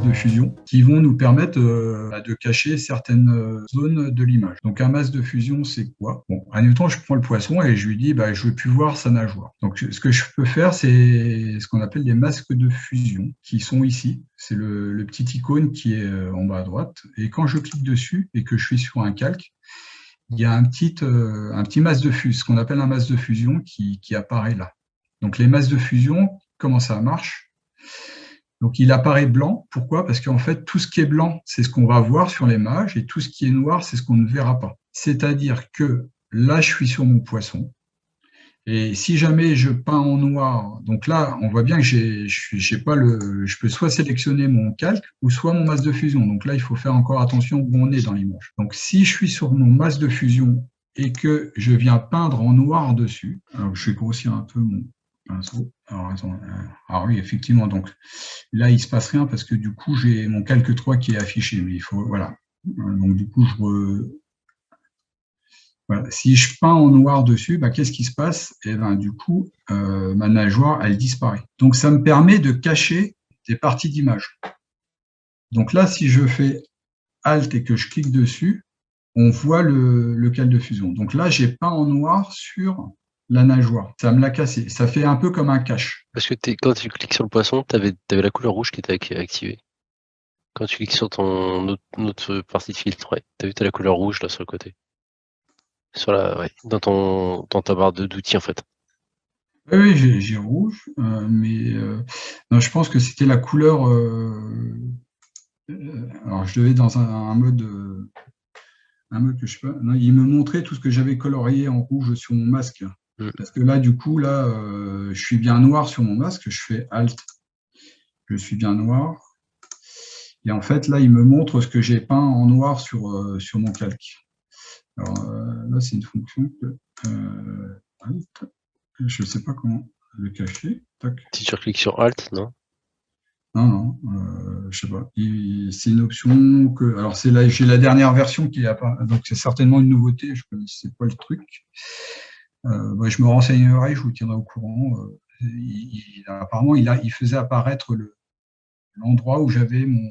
de fusion qui vont nous permettre de cacher certaines zones de l'image. Donc un masque de fusion, c'est quoi? Bon, admettons, je prends le poisson et je lui dis, je veux plus voir sa nageoire. Donc ce que je peux faire, c'est ce qu'on appelle des masques de fusion qui sont ici. C'est le petit icône qui est en bas à droite. Et quand je clique dessus et que je suis sur un calque, il y a un petit masque de fusion, ce qu'on appelle un masque de fusion qui apparaît là. Donc les masques de fusion, comment ça marche? Donc il apparaît blanc. Pourquoi? Parce qu'en fait, tout ce qui est blanc, c'est ce qu'on va voir sur l'image, et tout ce qui est noir, c'est ce qu'on ne verra pas. C'est-à-dire que là, je suis sur mon poisson, et si jamais je peins en noir, donc là, on voit bien que je peux soit sélectionner mon calque ou soit mon masque de fusion. Donc là, il faut faire encore attention où on est dans l'image. Donc si je suis sur mon masque de fusion et que je viens peindre en noir dessus, alors je vais grossir un peu mon pinceau. Alors oui, effectivement, donc là, il ne se passe rien parce que du coup, j'ai mon calque 3 qui est affiché, mais il faut, voilà. Donc du coup, voilà. Si je peins en noir dessus, qu'est-ce qui se passe? Et du coup, ma nageoire, elle disparaît. Donc, ça me permet de cacher des parties d'image. Donc là, si je fais Alt et que je clique dessus, on voit le calque de fusion. Donc là, j'ai peint en noir sur la nageoire. Ça me l'a cassé. Ça fait un peu comme un cache. Parce que quand tu cliques sur le poisson, tu avais la couleur rouge qui était activée. Quand tu cliques sur ton autre partie de filtre, ouais, tu as vu, tu as la couleur rouge là sur le côté. Dans ta barre d'outils en fait. Oui, j'ai rouge, mais non, je pense que c'était la couleur. Alors, je devais dans un mode que je sais pas. Non, il me montrait tout ce que j'avais colorié en rouge sur mon masque. Parce que là, du coup, là, je suis bien noir sur mon masque. Je fais Alt, je suis bien noir. Et en fait, là, il me montre ce que j'ai peint en noir sur mon calque. Alors là, c'est une fonction que je ne sais pas comment le cacher. Tac. Si tu cliques sur Alt, non? Non, je sais pas. C'est une option que. Alors, j'ai la dernière version qui est apparue. Donc, c'est certainement une nouveauté. Je ne connaissais pas le truc. Je me renseignerai, je vous tiendrai au courant. Apparemment, il faisait apparaître l'endroit où j'avais mon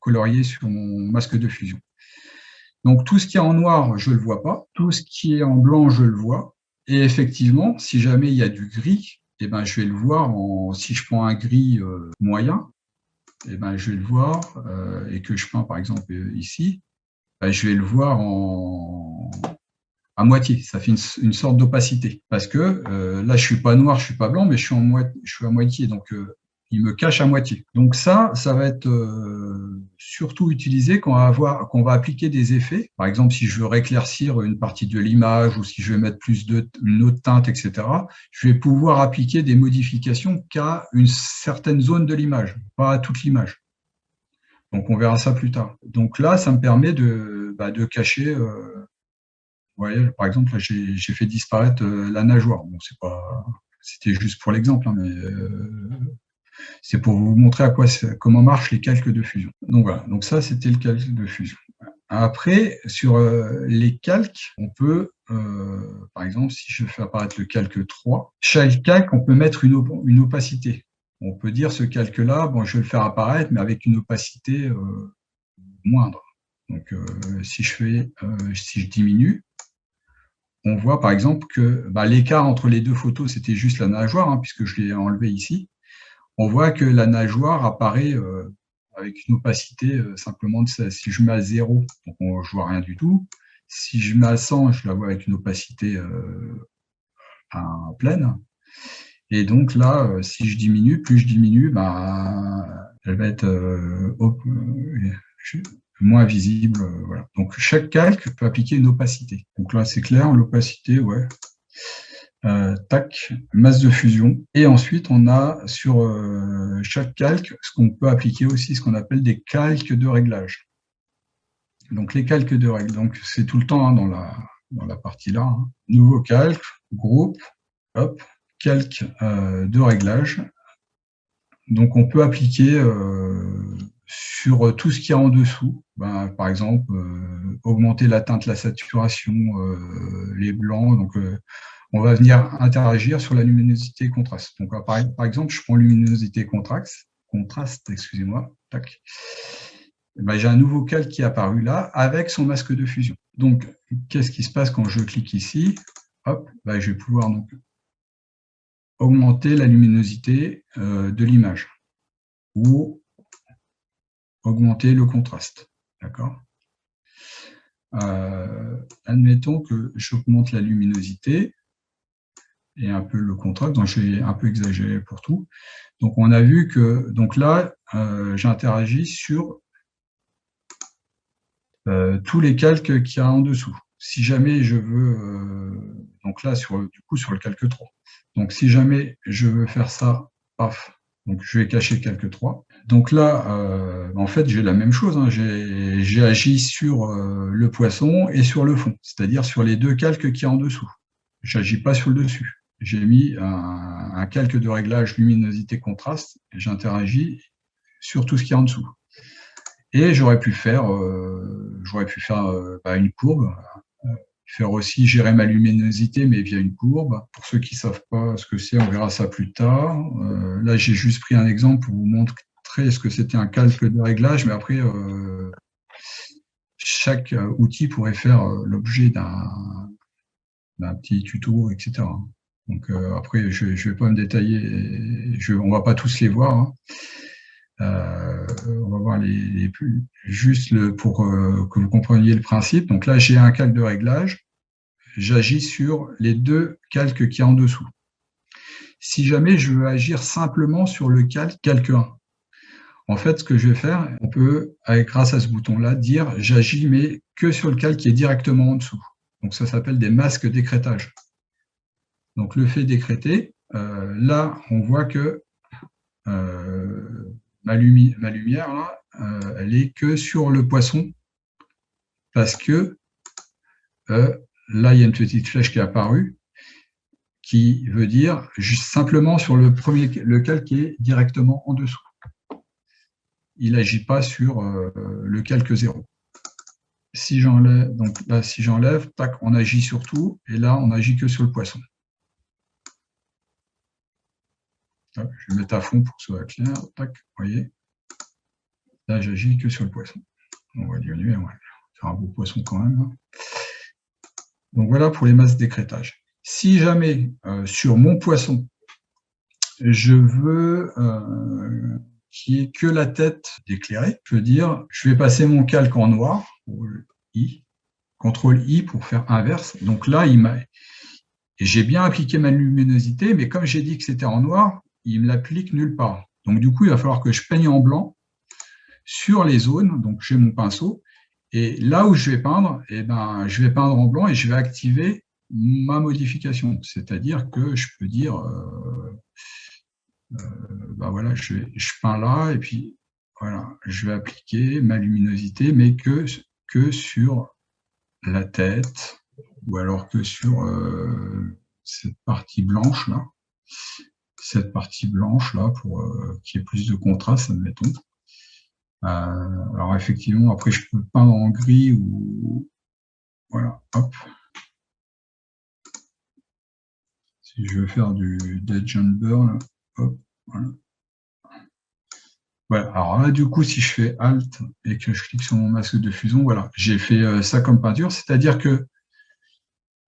colorié sur mon masque de fusion. Donc, tout ce qui est en noir, je ne le vois pas. Tout ce qui est en blanc, je le vois. Et effectivement, si jamais il y a du gris, je vais le voir si je prends un gris moyen, je vais le voir et que je peins par exemple ici, je vais le voir à moitié. Ça fait une sorte d'opacité parce que là, je suis pas noir, je suis pas blanc, mais je suis à moitié. Donc, il me cache à moitié. Donc ça va être surtout utilisé quand on va appliquer des effets. Par exemple, si je veux rééclaircir une partie de l'image ou si je veux mettre une autre teinte, etc., je vais pouvoir appliquer des modifications qu'à une certaine zone de l'image, pas à toute l'image. Donc, on verra ça plus tard. Donc là, ça me permet de cacher. Vous voyez, par exemple, là, j'ai fait disparaître la nageoire. Bon, c'était juste pour l'exemple, mais c'est pour vous montrer comment marchent les calques de fusion. Donc voilà, donc ça c'était le calque de fusion. Après, sur les calques, on peut, par exemple, si je fais apparaître le calque 3, chaque calque, on peut mettre une opacité. On peut dire ce calque-là, je vais le faire apparaître, mais avec une opacité moindre. Donc si je diminue, on voit par exemple que l'écart entre les deux photos, c'était juste la nageoire, puisque je l'ai enlevé ici. On voit que la nageoire apparaît avec une opacité simplement de 16. Si je mets à 0, donc je ne vois rien du tout. Si je mets à 100, je la vois avec une opacité pleine. Et donc là, si je diminue, plus je diminue, elle va être moins visible. Voilà. Donc chaque calque peut appliquer une opacité. Donc là, c'est clair, l'opacité, ouais. Tac, masse de fusion. Et ensuite, on a sur chaque calque ce qu'on peut appliquer aussi, ce qu'on appelle des calques de réglage. Donc, les calques de règle, donc c'est tout le temps dans la partie là. Nouveau calque, groupe, hop, calque de réglage. Donc, on peut appliquer sur tout ce qu'il y a en dessous. Par exemple, augmenter la teinte, la saturation, les blancs. Donc, on va venir interagir sur la luminosité et contraste. Donc, par exemple, je prends luminosité contraste, excusez-moi. tac. Ben, j'ai un nouveau calque qui est apparu là avec son masque de fusion. Donc, qu'est-ce qui se passe quand je clique ici? Hop, ben, je vais pouvoir donc augmenter la luminosité de l'image ou augmenter le contraste. D'accord? Admettons que j'augmente la luminosité et un peu le contraste, donc j'ai un peu exagéré pour tout. Donc on a vu que donc là, j'interagis sur tous les calques qu'il y a en dessous. Si jamais je veux, donc là du coup sur le calque 3. Donc si jamais je veux faire ça, paf, donc je vais cacher le calque 3. Donc là, en fait, j'ai la même chose. Hein. J'ai agi sur le poisson et sur le fond, c'est-à-dire sur les deux calques qu'il y a en dessous. Je n'agis pas sur le dessus. J'ai mis un calque de réglage luminosité-contraste et j'interagis sur tout ce qu'il y a en dessous. Et j'aurais pu faire une courbe, faire aussi gérer ma luminosité, mais via une courbe. Pour ceux qui ne savent pas ce que c'est, on verra ça plus tard. Là, j'ai juste pris un exemple pour vous montrer ce que c'était un calque de réglage, mais après, chaque outil pourrait faire l'objet d'un petit tuto, etc. Donc après, je ne vais pas me détailler, on ne va pas tous les voir. Hein. On va voir les plus juste pour que vous compreniez le principe. Donc là, j'ai un calque de réglage. J'agis sur les deux calques qu'il y a en dessous. Si jamais je veux agir simplement sur le calque 1, en fait, ce que je vais faire, on peut, grâce à ce bouton-là, dire j'agis mais que sur le calque qui est directement en dessous. Donc ça s'appelle des masques d'écrêtage. Donc le fait d'écrêter, là, on voit que ma lumière, là, elle est que sur le poisson, parce que là, il y a une petite flèche qui est apparue, qui veut dire juste simplement sur le calque qui est directement en dessous. Il n'agit pas sur le calque 0. Si j'enlève, donc là, si j'enlève, tac, on agit sur tout, et là, on agit que sur le poisson. Tac, je vais mettre à fond pour que ce soit clair. Tac, vous voyez. Là, j'agis que sur le poisson. On va diminuer, on va faire un beau poisson quand même. Hein. Donc voilà pour les masques d'écrêtage. Si jamais sur mon poisson, je veux qu'il n'y ait que la tête éclairée, je veux dire, je vais passer mon calque en noir, CTRL I pour faire inverse. Donc là, j'ai bien appliqué ma luminosité, mais comme j'ai dit que c'était en noir, il me l'applique nulle part. Donc du coup, il va falloir que je peigne en blanc sur les zones. Donc j'ai mon pinceau. Et là où je vais peindre, eh ben, je vais peindre en blanc et je vais activer ma modification. C'est-à-dire que je peux dire, ben voilà, je peins là et puis voilà, je vais appliquer ma luminosité, mais que sur la tête ou alors que sur cette partie blanche là. Cette partie blanche là pour qu'il y ait plus de contraste, admettons. Alors effectivement, après je peux peindre en gris ou voilà, hop. Si je veux faire du Edge and Burn, hop, voilà. Voilà. Alors là, du coup, si je fais Alt et que je clique sur mon masque de fusion, voilà, j'ai fait ça comme peinture, c'est-à-dire que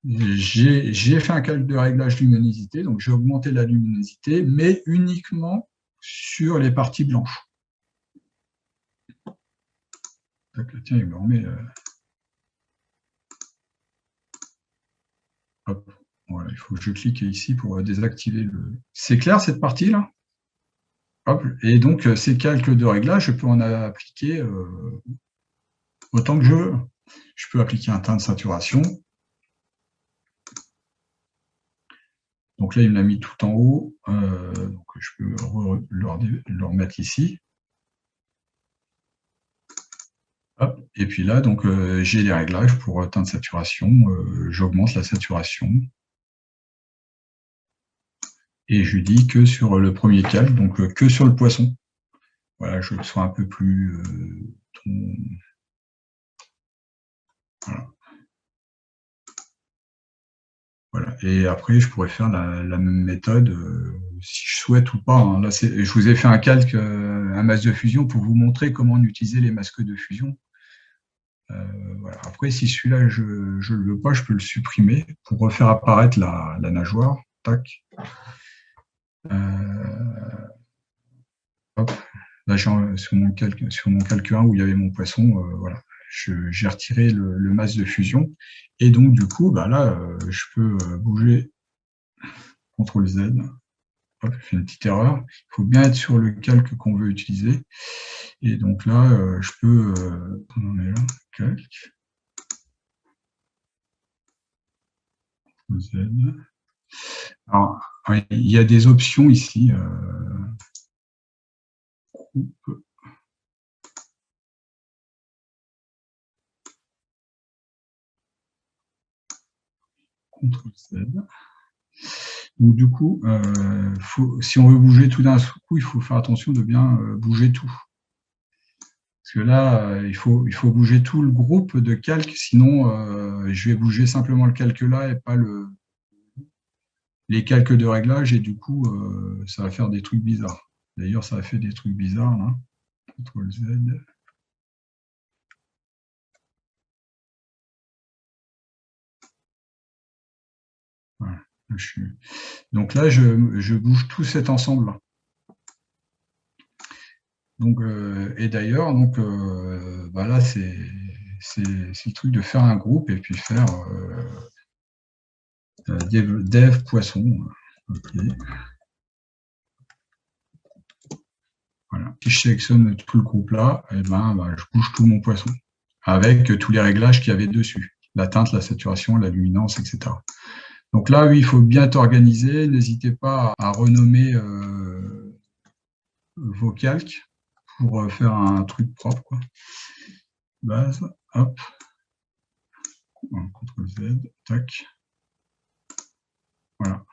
j'ai fait un calque de réglage luminosité, donc j'ai augmenté la luminosité, mais uniquement sur les parties blanches. Tiens, il me remet. Hop. Voilà, il faut que je clique ici pour désactiver le. C'est clair cette partie-là? Hop. Et donc, ces calques de réglage, je peux en appliquer autant que je veux. Je peux appliquer un teint de saturation. Donc là, il me l'a mis tout en haut. Donc je peux le remettre ici. Hop. Et puis là, donc j'ai les réglages pour teint de saturation. J'augmente la saturation. Et je dis que sur le premier calque, donc que sur le poisson. Voilà, je le sois un peu plus voilà. Voilà. Et après, je pourrais faire la même méthode si je souhaite ou pas. Hein. Là, je vous ai fait un calque, un masque de fusion pour vous montrer comment on utilisait les masques de fusion. Voilà. Après, si celui-là, je ne le veux pas, je peux le supprimer pour refaire apparaître la nageoire. Tac. Hop. Là, sur mon calque 1 où il y avait mon poisson, voilà. J'ai retiré le masque de fusion. Et donc, du coup, bah, là, je peux bouger CTRL Z. Hop, je fais une petite erreur. Il faut bien être sur le calque qu'on veut utiliser. Et donc là, je peux... on en est là, calque. Z. Alors, il y a des options ici. Groupe. CTRL Z. Donc du coup, si on veut bouger tout d'un coup, il faut faire attention de bien bouger tout. Parce que là, il faut bouger tout le groupe de calques, sinon je vais bouger simplement le calque là et pas les calques de réglage, et du coup, ça va faire des trucs bizarres. D'ailleurs, ça a fait des trucs bizarres là. CTRL Z. Voilà. Donc là, je bouge tout cet ensemble-là. Donc, et d'ailleurs, bah là, c'est le truc de faire un groupe et puis faire dev poisson. Okay. Voilà. Si je sélectionne tout le groupe là, et ben, je bouge tout mon poisson avec tous les réglages qu'il y avait dessus, la teinte, la saturation, la luminance, etc. Donc là, oui, il faut bien t'organiser. N'hésitez pas à renommer vos calques pour faire un truc propre, quoi. Base, hop, CTRL Z, tac, voilà.